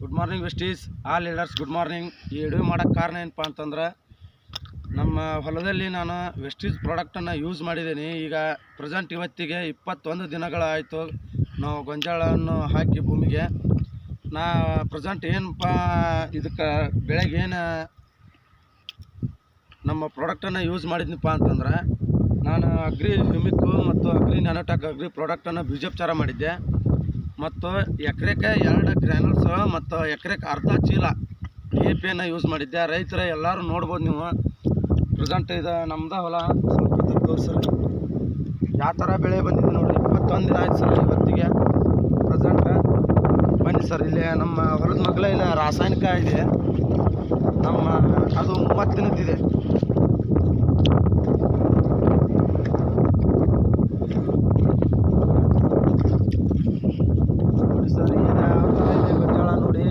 Good morning westies all leaders. Good morning. ಈ video ಮಾಡೋಕ್ಕೆ ಕಾರಣ ಏನಪ್ಪ ಅಂತಂದ್ರೆ, ನಮ್ಮ ಹೊಲದಲ್ಲಿ ನಾನು ವೆಸ್ಟೀಸ್ ಪ್ರಾಡಕ್ಟನ್ನು ಯೂಸ್ ಮಾಡಿದ್ದೀನಿ. ಈಗ ಪ್ರೆಸೆಂಟ್ ಇವತ್ತಿಗೆ 21 ದಿನಗಳಾಯಿತು ನಾವು ಗೊಂಜಾಳವನ್ನು ಹಾಕಿ ಭೂಮಿಗೆ. ನಾ ಪ್ರೆಸೆಂಟ್ ಏನಪ್ಪ ಇದಕ್ಕೆ ಬೆಳೆಗೆ ಏನು ನಮ್ಮ ಪ್ರಾಡಕ್ಟನ್ನು ಯೂಸ್ ಮಾಡಿದ್ನಪ್ಪ ಅಂತಂದ್ರೆ, ನಾನು ಅಗ್ರಿ ಹ್ಯೂಮಿಕ್ಕು ಮತ್ತು ಅಗ್ರಿ ನ್ಯಾನೋಟೆಕ್ ಅಗ್ರಿ ಪ್ರಾಡಕ್ಟನ್ನು ಬೀಜೋಪಚಾರ ಮಾಡಿದ್ದೆ. ಮತ್ತು ಎಕರೆಗೆ 2 ಗ್ರ್ಯಾನುಲ್ಸ್ ಮತ್ತು ಎಕರೆಗೆ ಅರ್ಧ ಚೀಲ DAP ಯೂಸ್ ಮಾಡಿದ್ದೆ. ರೈತರ ಎಲ್ಲರೂ ನೋಡ್ಬೋದು ನೀವು. ಪ್ರೆಸೆಂಟ್ ಇದು ನಮ್ದು ಹೊಲ. ಸ್ವಲ್ಪ ತೋರಿಸ್ರಿ ಯಾವ ಥರ ಬೆಳೆ ಬಂದಿದೆ ನೋಡಿ. 21 ದಿನ ಆಯ್ತು ಸರ್ ಇವತ್ತಿಗೆ. ಪ್ರೆಸೆಂಟ್ ಬನ್ನಿ ಸರ್, ಇಲ್ಲಿ ನಮ್ಮ ಹೊಲದ ಮಗ್ಲ ಇಲ್ಲ ರಾಸಾಯನಿಕ ಇದೆ ನಮ್ಮ, ಅದು 30 ದಿನದ್ದಿದೆ. ನೋಡಿ ಸರ್, ಈಗ ಯಾವ ಥರ ಇದೆ ಗೊಂಜಾಳ ನೋಡಿ.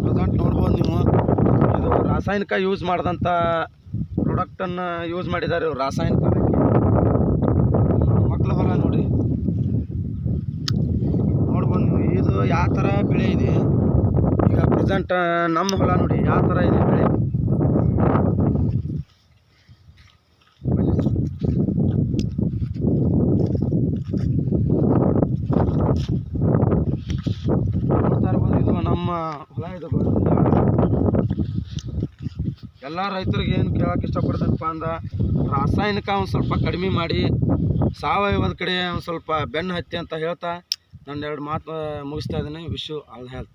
ಪ್ರೆಸೆಂಟ್ ನೋಡ್ಬೋದು ನೀವು. ಇದು ರಾಸಾಯನಿಕ ಯೂಸ್ ಮಾಡಿದಂಥ ಪ್ರಾಡಕ್ಟನ್ನು ಯೂಸ್ ಮಾಡಿದ್ದಾರೆ ಇವರು. ರಾಸಾಯನಿಕ ಮಕ್ಕಳ ಹೊಲ ನೋಡಿ, ನೋಡ್ಬೋದು ನೀವು. ಇದು ಯಾವ ಥರ ಬೆಳೆ ಇದೆ ಈಗ ಪ್ರೆಸೆಂಟ್ ನಮ್ಮ ಹೊಲ ನೋಡಿ ಯಾವ ಥರ ಇದೆ ಬೆಳೆ. ನೋಡ್ತಾ ಇರ್ಬೋದು, ಇದು ನಮ್ಮ ಹೊಲ. ಇದು ಎಲ್ಲ ರೈತರಿಗೆ ಏನು ಕೇಳೋಕೆ ಇಷ್ಟಪಡ್ತೇನಪ್ಪ ಅಂದ್ರೆ, ರಾಸಾಯನಿಕ ಒಂದು ಸ್ವಲ್ಪ ಕಡಿಮೆ ಮಾಡಿ ಸಾವಯವದ ಕಡೆ ಒಂದು ಸ್ವಲ್ಪ ಬೆನ್ನು ಹತ್ತಿ ಅಂತ ಹೇಳ್ತಾ ನನ್ನ 2 ಮಾತು ಮುಗಿಸ್ತಾ ಇದ್ದೀನಿ. Wish you all health.